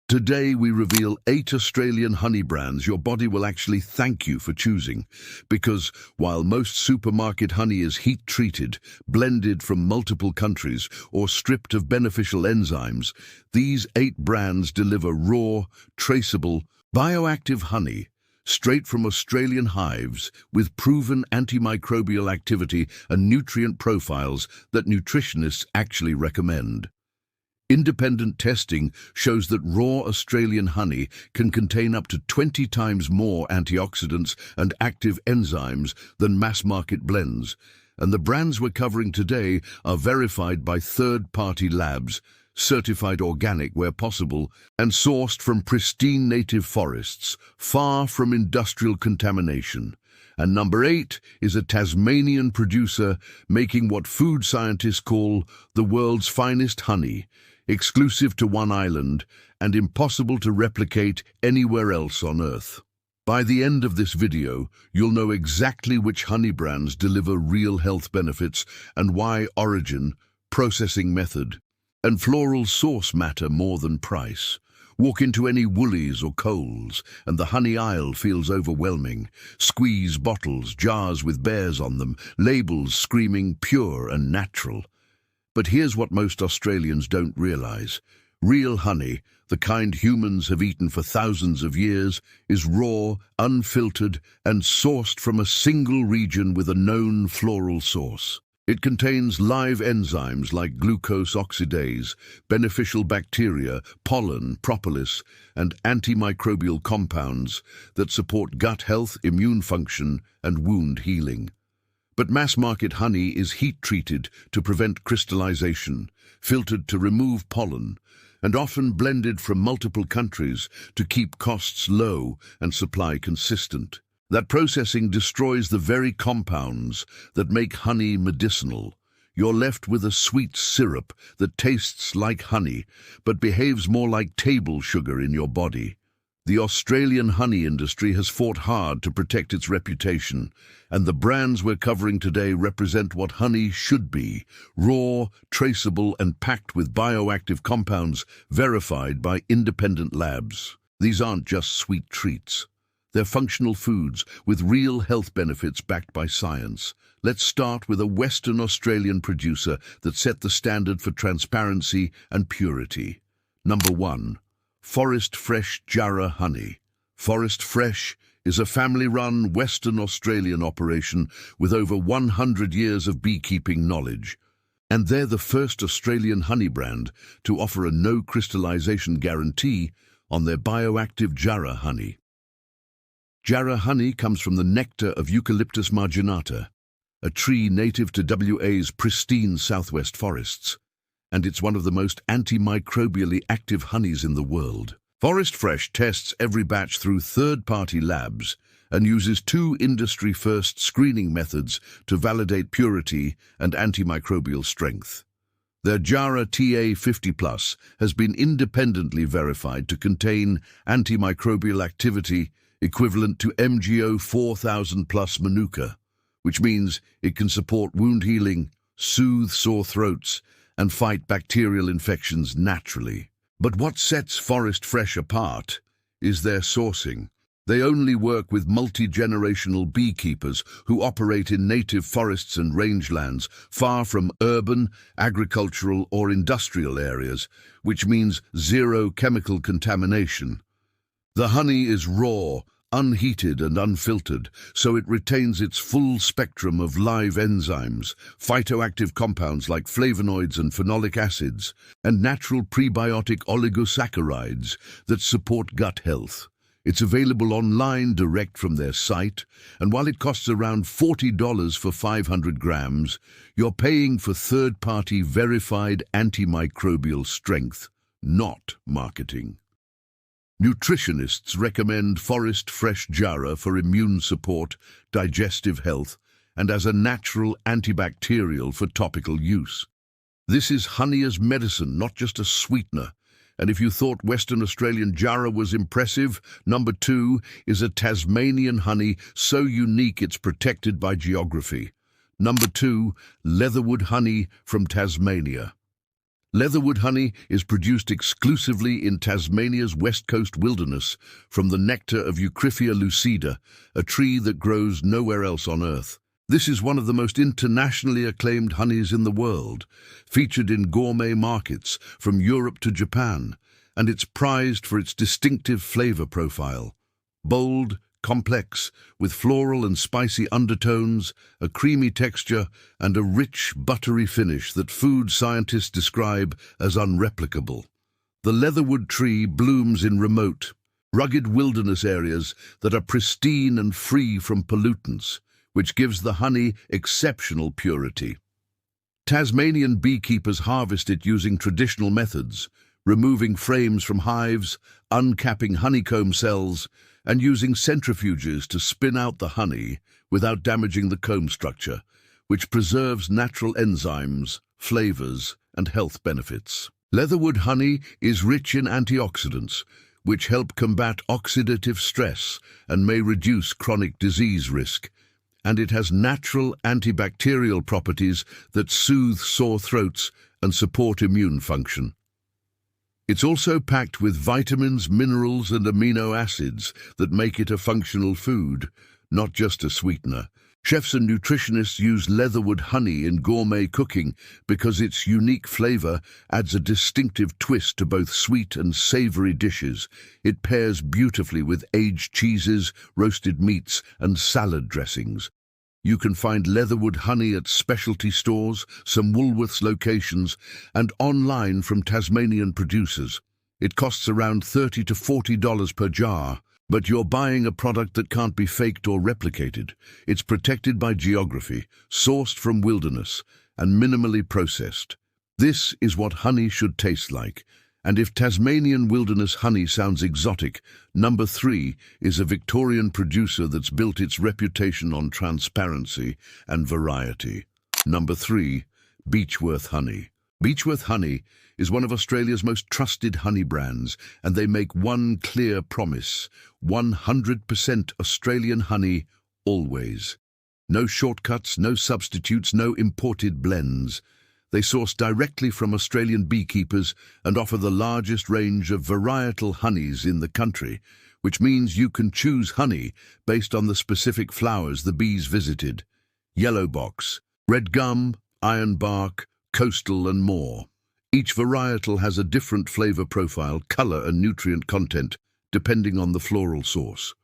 Today we reveal 8 Australian honey brands your body will actually thank you for choosing, because while most supermarket honey is heat-treated, blended from multiple countries, or stripped of beneficial enzymes, these 8 brands deliver raw, traceable, bioactive honey, straight from Australian hives, with proven antimicrobial activity and nutrient profiles that nutritionists actually recommend. Independent testing shows that raw Australian honey can contain up to 20 times more antioxidants and active enzymes than mass-market blends, and the brands we're covering today are verified by third-party labs, certified organic where possible, and sourced from pristine native forests, far from industrial contamination. And number 8 is a Tasmanian producer making what food scientists call the world's finest honey, exclusive to one island and impossible to replicate anywhere else on Earth. By the end of this video, you'll know exactly which honey brands deliver real health benefits and why origin, processing method, and floral source matter more than price. Walk into any Woolies or Coles, and the honey aisle feels overwhelming. Squeeze bottles, jars with bears on them, labels screaming pure and natural. But here's what most Australians don't realise. Real honey, the kind humans have eaten for thousands of years, is raw, unfiltered, and sourced from a single region with a known floral source. It contains live enzymes like glucose oxidase, beneficial bacteria, pollen, propolis, and antimicrobial compounds that support gut health, immune function, and wound healing. But mass-market honey is heat-treated to prevent crystallization, filtered to remove pollen, and often blended from multiple countries to keep costs low and supply consistent. That processing destroys the very compounds that make honey medicinal. You're left with a sweet syrup that tastes like honey, but behaves more like table sugar in your body. The Australian honey industry has fought hard to protect its reputation, and the brands we're covering today represent what honey should be: raw, traceable, and packed with bioactive compounds verified by independent labs. These aren't just sweet treats. They're functional foods with real health benefits backed by science. Let's start with a Western Australian producer that set the standard for transparency and purity. Number 1. Forest Fresh Jarra Honey. Forest Fresh is a family-run Western Australian operation with over 100 years of beekeeping knowledge. And they're the first Australian honey brand to offer a no-crystallization guarantee on their bioactive Jarra honey. Jarra honey comes from the nectar of Eucalyptus marginata, a tree native to WA's pristine southwest forests, and it's one of the most antimicrobially active honeys in the world. Forest Fresh tests every batch through third-party labs and uses 2 industry-first screening methods to validate purity and antimicrobial strength. Their Jarra TA50+ has been independently verified to contain antimicrobial activity equivalent to MgO 4000+ manuka, which means it can support wound healing, soothe sore throats, and fight bacterial infections naturally. But what sets Forest Fresh apart is their sourcing. They only work with multi-generational beekeepers who operate in native forests and rangelands, far from urban, agricultural, or industrial areas, which means zero chemical contamination. The honey is raw, unheated and unfiltered, so it retains its full spectrum of live enzymes, phytoactive compounds like flavonoids and phenolic acids, and natural prebiotic oligosaccharides that support gut health. It's available online direct from their site, and while it costs around $40 for 500 grams, you're paying for third-party verified antimicrobial strength, not marketing. Nutritionists recommend Forest Fresh Jarra for immune support, digestive health, and as a natural antibacterial for topical use. This is honey as medicine, not just a sweetener. And if you thought Western Australian Jarrah was impressive, number 2 is a Tasmanian honey so unique it's protected by geography. Number 2, Leatherwood Honey from Tasmania. Leatherwood honey is produced exclusively in Tasmania's west coast wilderness from the nectar of Eucryphia lucida, a tree that grows nowhere else on Earth. This is one of the most internationally acclaimed honeys in the world, featured in gourmet markets from Europe to Japan, and it's prized for its distinctive flavor profile. Bold, complex, with floral and spicy undertones, a creamy texture, and a rich, buttery finish that food scientists describe as unreplicable. The leatherwood tree blooms in remote, rugged wilderness areas that are pristine and free from pollutants, which gives the honey exceptional purity. Tasmanian beekeepers harvest it using traditional methods, removing frames from hives, uncapping honeycomb cells, and using centrifuges to spin out the honey without damaging the comb structure, which preserves natural enzymes, flavors, and health benefits. Leatherwood honey is rich in antioxidants, which help combat oxidative stress and may reduce chronic disease risk, and it has natural antibacterial properties that soothe sore throats and support immune function. It's also packed with vitamins, minerals, and amino acids that make it a functional food, not just a sweetener. Chefs and nutritionists use leatherwood honey in gourmet cooking because its unique flavor adds a distinctive twist to both sweet and savory dishes. It pairs beautifully with aged cheeses, roasted meats, and salad dressings. You can find leatherwood honey at specialty stores, some Woolworths locations, and online from Tasmanian producers. It costs around $30 to $40 per jar, but you're buying a product that can't be faked or replicated. It's protected by geography, sourced from wilderness, and minimally processed. This is what honey should taste like. And if Tasmanian wilderness honey sounds exotic, number 3 is a Victorian producer that's built its reputation on transparency and variety. Number 3, Beechworth Honey. Beechworth Honey is one of Australia's most trusted honey brands, and they make one clear promise: 100% Australian honey, always. No shortcuts, no substitutes, no imported blends. They source directly from Australian beekeepers and offer the largest range of varietal honeys in the country, which means you can choose honey based on the specific flowers the bees visited. Yellow box, red gum, ironbark, coastal, and more. Each varietal has a different flavor profile, color, and nutrient content, depending on the floral source.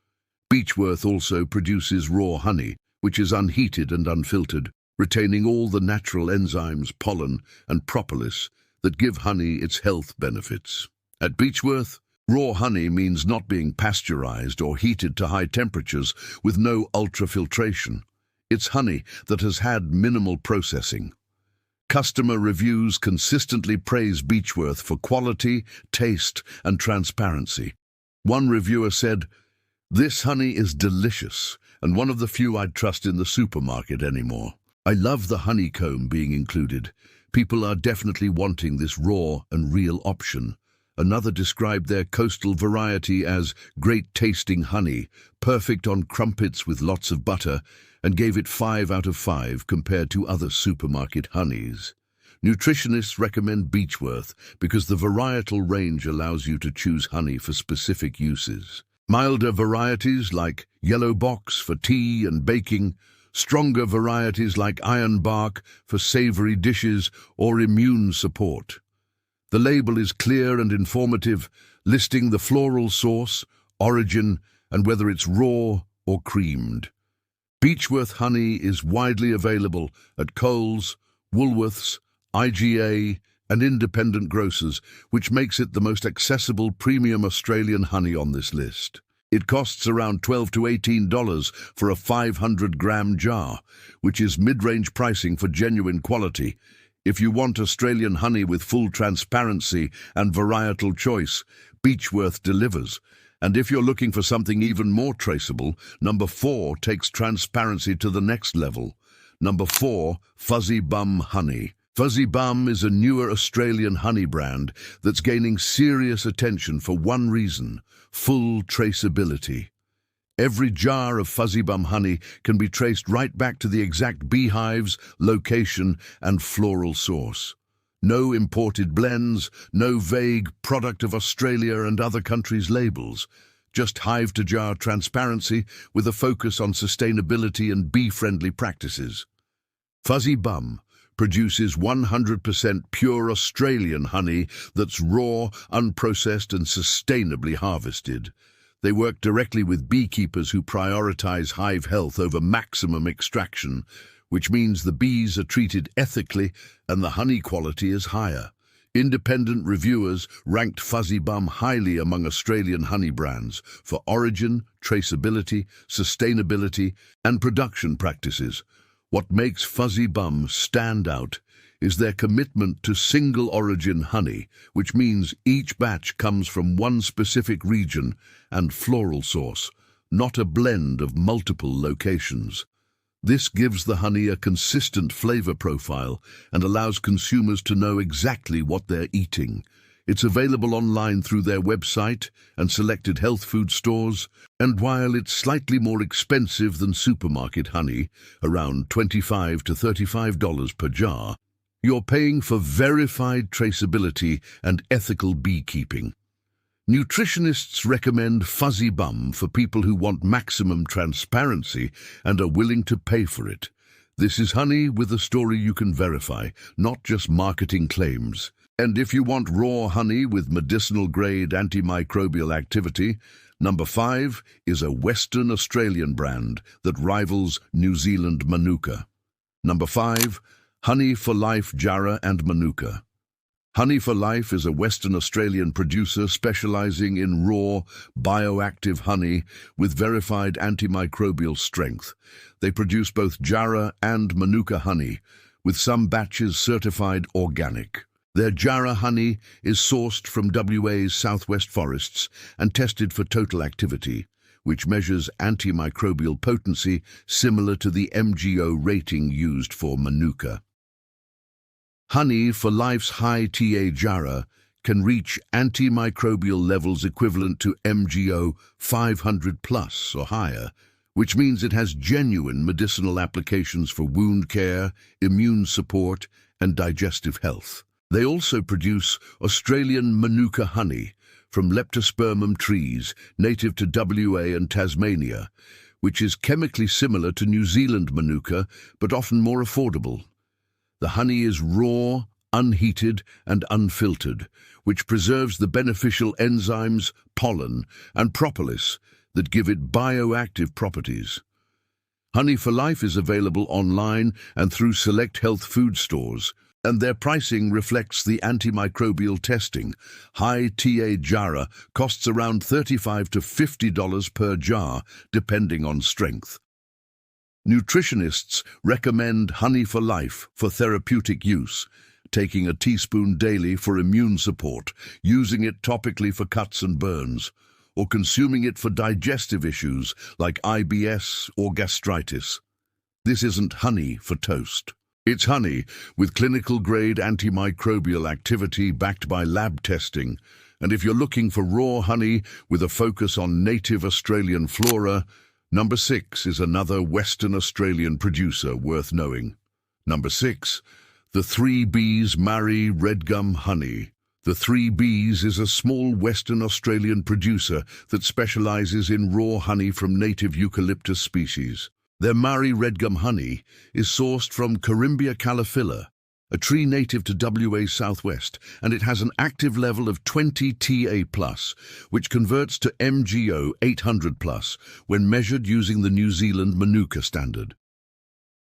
Beechworth also produces raw honey, which is unheated and unfiltered, retaining all the natural enzymes, pollen, and propolis that give honey its health benefits. At Beechworth, raw honey means not being pasteurized or heated to high temperatures with no ultrafiltration. It's honey that has had minimal processing. Customer reviews consistently praise Beechworth for quality, taste, and transparency. One reviewer said, "This honey is delicious, and one of the few I'd trust in the supermarket anymore. I love the honeycomb being included. People are definitely wanting this raw and real option." Another described their coastal variety as great-tasting honey, perfect on crumpets with lots of butter, and gave it 5 out of 5 compared to other supermarket honeys. Nutritionists recommend Beechworth because the varietal range allows you to choose honey for specific uses. Milder varieties like yellow box for tea and baking, stronger varieties like ironbark for savory dishes or immune support. The label is clear and informative, listing the floral source, origin, and whether it's raw or creamed. Beechworth honey is widely available at Coles, Woolworths, IGA, and independent grocers, which makes it the most accessible premium Australian honey on this list. It costs around $12 to $18 for a 500-gram jar, which is mid-range pricing for genuine quality. If you want Australian honey with full transparency and varietal choice, Beechworth delivers. And if you're looking for something even more traceable, number 4 takes transparency to the next level. Number 4, Fuzzy Bum Honey. Fuzzy Bum is a newer Australian honey brand that's gaining serious attention for one reason: full traceability. Every jar of Fuzzy Bum honey can be traced right back to the exact beehives, location, and floral source. No imported blends, no vague product of Australia and other countries' labels. Just hive-to-jar transparency with a focus on sustainability and bee-friendly practices. Fuzzy Bum produces 100% pure Australian honey that's raw, unprocessed and sustainably harvested. They work directly with beekeepers who prioritize hive health over maximum extraction, which means the bees are treated ethically and the honey quality is higher. Independent reviewers ranked Fuzzy Bum highly among Australian honey brands for origin, traceability, sustainability and production practices. What makes Fuzzy Bum stand out is their commitment to single origin honey, which means each batch comes from one specific region and floral source, not a blend of multiple locations. This gives the honey a consistent flavor profile and allows consumers to know exactly what they're eating. It's available online through their website and selected health food stores, and while it's slightly more expensive than supermarket honey, around $25 to $35 per jar, you're paying for verified traceability and ethical beekeeping. Nutritionists recommend Fuzzy Bum for people who want maximum transparency and are willing to pay for it. This is honey with a story you can verify, not just marketing claims. And if you want raw honey with medicinal-grade antimicrobial activity, number 5 is a Western Australian brand that rivals New Zealand Manuka. Number 5, Honey for Life Jarra and Manuka. Honey for Life is a Western Australian producer specializing in raw, bioactive honey with verified antimicrobial strength. They produce both Jarra and Manuka honey, with some batches certified organic. Their Jarra honey is sourced from WA's southwest forests and tested for total activity, which measures antimicrobial potency similar to the MGO rating used for Manuka. Honey for Life's high TA Jarra can reach antimicrobial levels equivalent to MGO 500 plus or higher, which means it has genuine medicinal applications for wound care, immune support, and digestive health. They also produce Australian Manuka honey from leptospermum trees native to WA and Tasmania, which is chemically similar to New Zealand Manuka but often more affordable. The honey is raw, unheated and unfiltered, which preserves the beneficial enzymes, pollen and propolis that give it bioactive properties. Honey for Life is available online and through select health food stores, and their pricing reflects the antimicrobial testing. High TA Jarra costs around $35 to $50 per jar, depending on strength. Nutritionists recommend Honey for Life for therapeutic use, taking a teaspoon daily for immune support, using it topically for cuts and burns, or consuming it for digestive issues like IBS or gastritis. This isn't honey for toast. It's honey with clinical-grade antimicrobial activity backed by lab testing, and if you're looking for raw honey with a focus on native Australian flora, number 6 is another Western Australian producer worth knowing. Number 6, the 3 Bs Marri Red Gum Honey. The 3 Bs is a small Western Australian producer that specializes in raw honey from native eucalyptus species. Their Marri Red Gum Honey is sourced from Corymbia calophylla, a tree native to WA's southwest, and it has an active level of 20 TA+, which converts to MGO 800+, when measured using the New Zealand Manuka standard.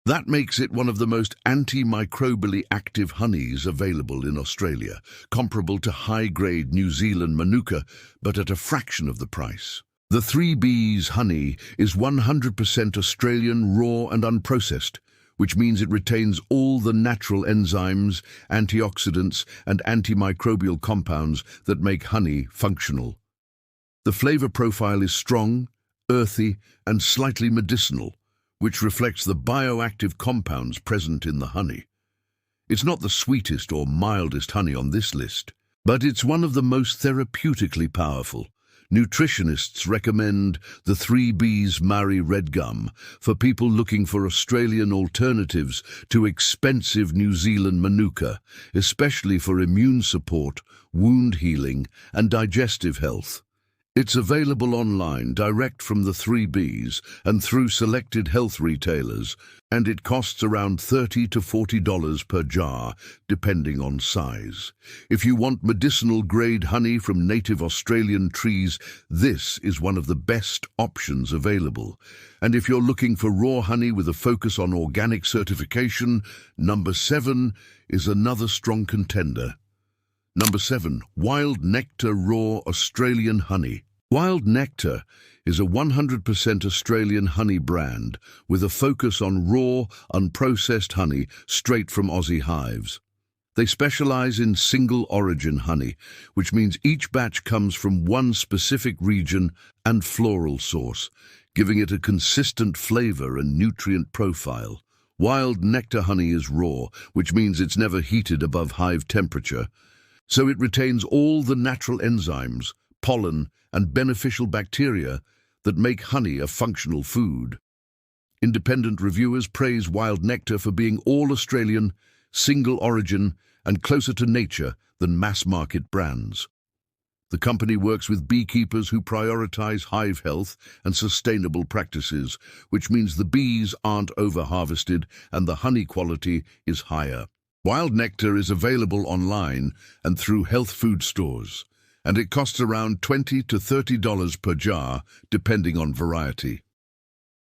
That makes it one of the most antimicrobially active honeys available in Australia, comparable to high-grade New Zealand Manuka, but at a fraction of the price. The 3 Bs honey is 100% Australian, raw and unprocessed, which means it retains all the natural enzymes, antioxidants and antimicrobial compounds that make honey functional. The flavor profile is strong, earthy and slightly medicinal, which reflects the bioactive compounds present in the honey. It's not the sweetest or mildest honey on this list, but it's one of the most therapeutically powerful. Nutritionists recommend the 3B's Marri red gum for people looking for Australian alternatives to expensive New Zealand manuka, especially for immune support, wound healing, and digestive health. It's available online direct from the 3Bs and through selected health retailers, and it costs around $30 to $40 per jar, depending on size. If you want medicinal-grade honey from native Australian trees, this is one of the best options available. And if you're looking for raw honey with a focus on organic certification, number 7 is another strong contender. Number 7. Wild Nectar Raw Australian Honey. Wild Nectar is a 100% Australian honey brand with a focus on raw, unprocessed honey straight from Aussie hives. They specialize in single-origin honey, which means each batch comes from one specific region and floral source, giving it a consistent flavor and nutrient profile. Wild Nectar honey is raw, which means it's never heated above hive temperature, so it retains all the natural enzymes, pollen, and beneficial bacteria that make honey a functional food. Independent reviewers praise Wild Nectar for being all Australian, single origin, and closer to nature than mass-market brands. The company works with beekeepers who prioritize hive health and sustainable practices, which means the bees aren't over-harvested and the honey quality is higher. Wild Nectar is available online and through health food stores, and it costs around $20 to $30 per jar, depending on variety.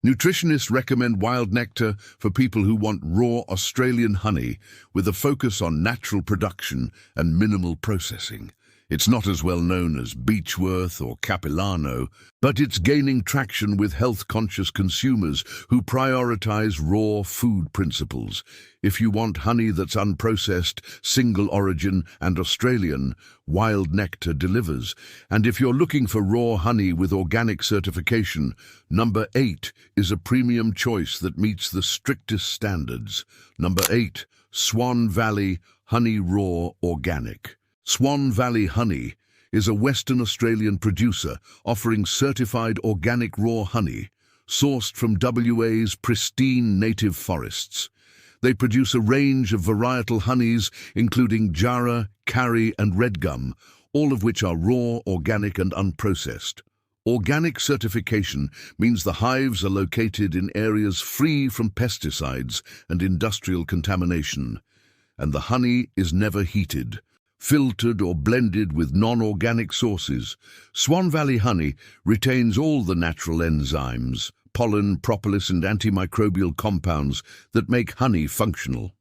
Nutritionists recommend Wild Nectar for people who want raw Australian honey with a focus on natural production and minimal processing. It's not as well known as Beechworth or Capilano, but it's gaining traction with health-conscious consumers who prioritize raw food principles. If you want honey that's unprocessed, single origin, and Australian, Wild Nectar delivers. And if you're looking for raw honey with organic certification, number 8 is a premium choice that meets the strictest standards. Number 8, Swan Valley Honey Raw Organic. Swan Valley Honey is a Western Australian producer offering certified organic raw honey, sourced from WA's pristine native forests. They produce a range of varietal honeys, including Jarra, Carry, and Red Gum, all of which are raw, organic, and unprocessed. Organic certification means the hives are located in areas free from pesticides and industrial contamination, and the honey is never heated, filtered or blended with non-organic sources. Swan Valley honey retains all the natural enzymes, pollen, propolis, and antimicrobial compounds that make honey functional.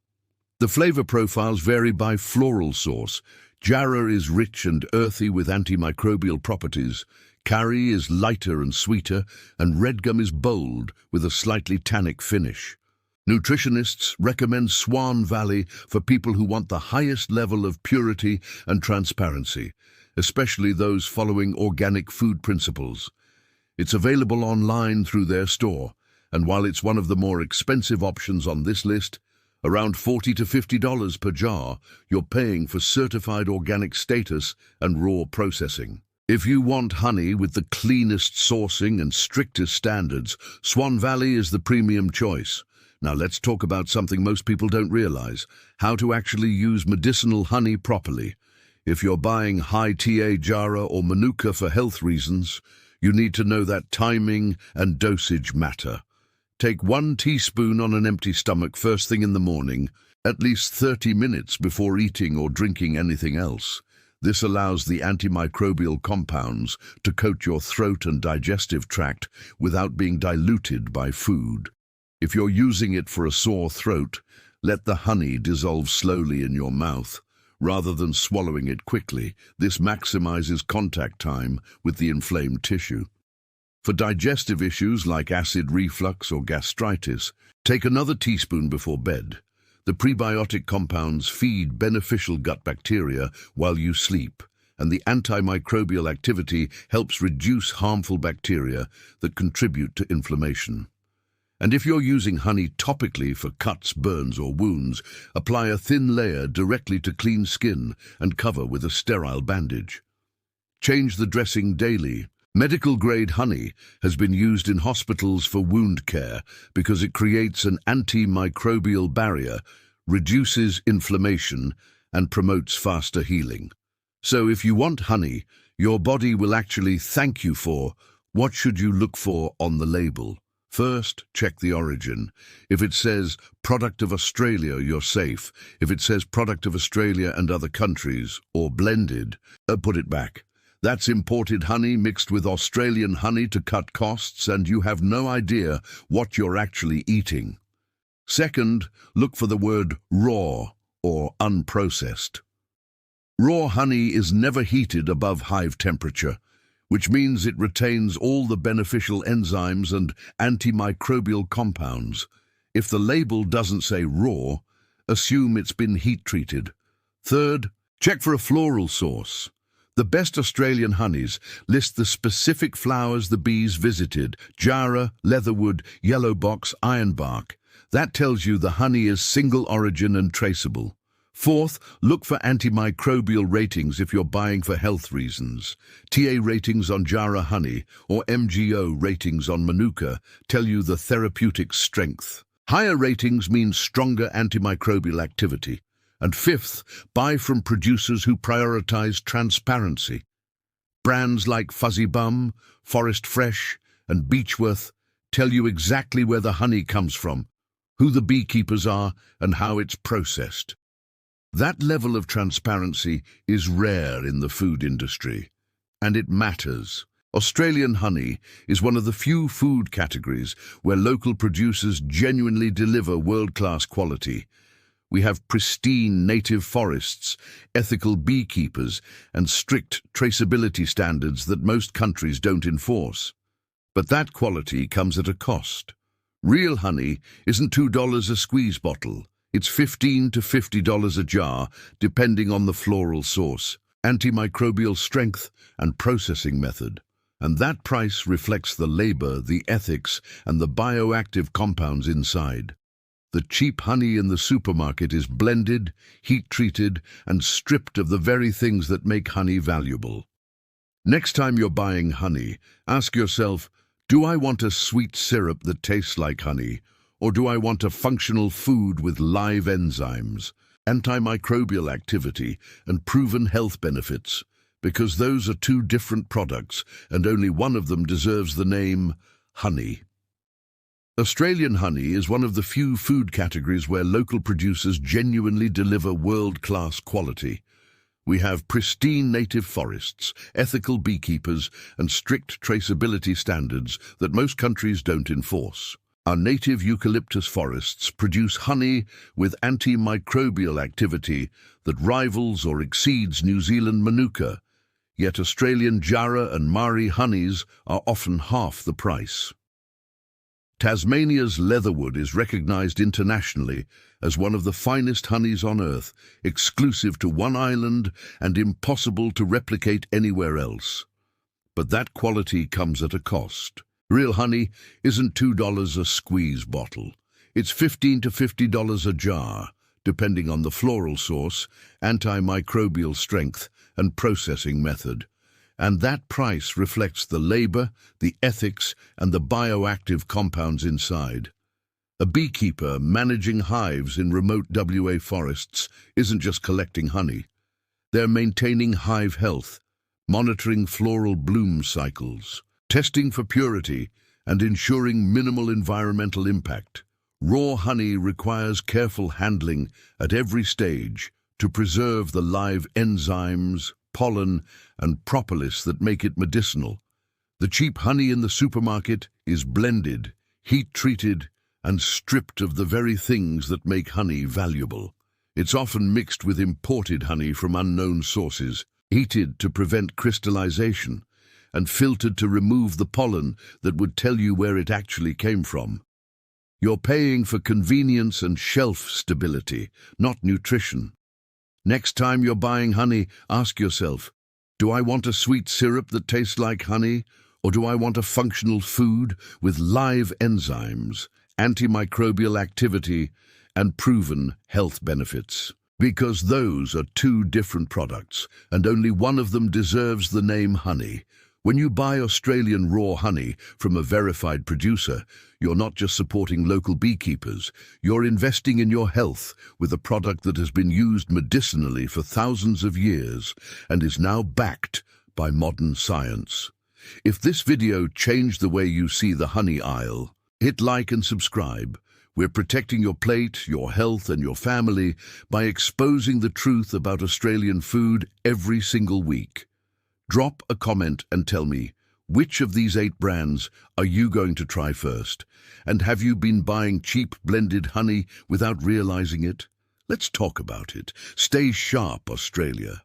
The flavor profiles vary by floral source. Jarra is rich and earthy with antimicrobial properties. Carry is lighter and sweeter, and Red Gum is bold with a slightly tannic finish. Nutritionists recommend Swan Valley for people who want the highest level of purity and transparency, especially those following organic food principles. It's available online through their store, and while it's one of the more expensive options on this list, around $40 to $50 per jar, you're paying for certified organic status and raw processing. If you want honey with the cleanest sourcing and strictest standards, Swan Valley is the premium choice. Now let's talk about something most people don't realize: how to actually use medicinal honey properly. If you're buying high-TA Jarra or manuka for health reasons, you need to know that timing and dosage matter. Take 1 teaspoon on an empty stomach first thing in the morning, at least 30 minutes before eating or drinking anything else. This allows the antimicrobial compounds to coat your throat and digestive tract without being diluted by food. If you're using it for a sore throat, let the honey dissolve slowly in your mouth, rather than swallowing it quickly. This maximizes contact time with the inflamed tissue. For digestive issues like acid reflux or gastritis, take another teaspoon before bed. The prebiotic compounds feed beneficial gut bacteria while you sleep, and the antimicrobial activity helps reduce harmful bacteria that contribute to inflammation. And if you're using honey topically for cuts, burns, or wounds, apply a thin layer directly to clean skin and cover with a sterile bandage. Change the dressing daily. Medical-grade honey has been used in hospitals for wound care because it creates an antimicrobial barrier, reduces inflammation, and promotes faster healing. So if you want honey your body will actually thank you for, what should you look for on the label? First, check the origin. If it says product of Australia, you're safe. If it says product of Australia and other countries, or blended, put it back. That's imported honey mixed with Australian honey to cut costs, and you have no idea what you're actually eating. Second, look for the word raw or unprocessed. Raw honey is never heated above hive temperature, which means it retains all the beneficial enzymes and antimicrobial compounds. If the label doesn't say raw, assume it's been heat-treated. Third, check for a floral source. The best Australian honeys list the specific flowers the bees visited: Jarra, Leatherwood, yellowbox, ironbark. That tells you the honey is single origin and traceable. Fourth, look for antimicrobial ratings if you're buying for health reasons. TA ratings on Jarra honey or MGO ratings on manuka tell you the therapeutic strength. Higher ratings mean stronger antimicrobial activity. And fifth, buy from producers who prioritize transparency. Brands like Fuzzy Bum, Forest Fresh, and Beechworth tell you exactly where the honey comes from, who the beekeepers are, and how it's processed. That level of transparency is rare in the food industry, and it matters. Australian honey is one of the few food categories where local producers genuinely deliver world-class quality. We have pristine native forests, ethical beekeepers, and strict traceability standards that most countries don't enforce. But that quality comes at a cost. Real honey isn't $2 a squeeze bottle. It's $15 to $50 a jar, depending on the floral source, antimicrobial strength, and processing method. And that price reflects the labor, the ethics, and the bioactive compounds inside. The cheap honey in the supermarket is blended, heat-treated, and stripped of the very things that make honey valuable. Next time you're buying honey, ask yourself, do I want a sweet syrup that tastes like honey? Or do I want a functional food with live enzymes, antimicrobial activity, and proven health benefits? Because those are two different products, and only one of them deserves the name honey. Australian honey is one of the few food categories where local producers genuinely deliver world-class quality. We have pristine native forests, ethical beekeepers, and strict traceability standards that most countries don't enforce. Our native eucalyptus forests produce honey with antimicrobial activity that rivals or exceeds New Zealand manuka, yet Australian Jarra and Marri honeys are often half the price. Tasmania's Leatherwood is recognized internationally as one of the finest honeys on earth, exclusive to one island and impossible to replicate anywhere else. But that quality comes at a cost. Real honey isn't $2 a squeeze bottle. It's $15 to $50 a jar, depending on the floral source, antimicrobial strength, and processing method. And that price reflects the labor, the ethics, and the bioactive compounds inside. A beekeeper managing hives in remote WA forests isn't just collecting honey. They're maintaining hive health, monitoring floral bloom cycles, testing for purity, and ensuring minimal environmental impact. Raw honey requires careful handling at every stage to preserve the live enzymes, pollen, and propolis that make it medicinal. The cheap honey in the supermarket is blended, heat-treated, and stripped of the very things that make honey valuable. It's often mixed with imported honey from unknown sources, heated to prevent crystallization, and filtered to remove the pollen that would tell you where it actually came from. You're paying for convenience and shelf stability, not nutrition. Next time you're buying honey, ask yourself, do I want a sweet syrup that tastes like honey, or do I want a functional food with live enzymes, antimicrobial activity, and proven health benefits? Because those are two different products, and only one of them deserves the name honey. When you buy Australian raw honey from a verified producer, you're not just supporting local beekeepers, you're investing in your health with a product that has been used medicinally for thousands of years and is now backed by modern science. If this video changed the way you see the honey aisle, hit like and subscribe. We're protecting your plate, your health and your family by exposing the truth about Australian food every single week. Drop a comment and tell me, which of these 8 brands are you going to try first? And have you been buying cheap blended honey without realizing it? Let's talk about it. Stay sharp, Australia.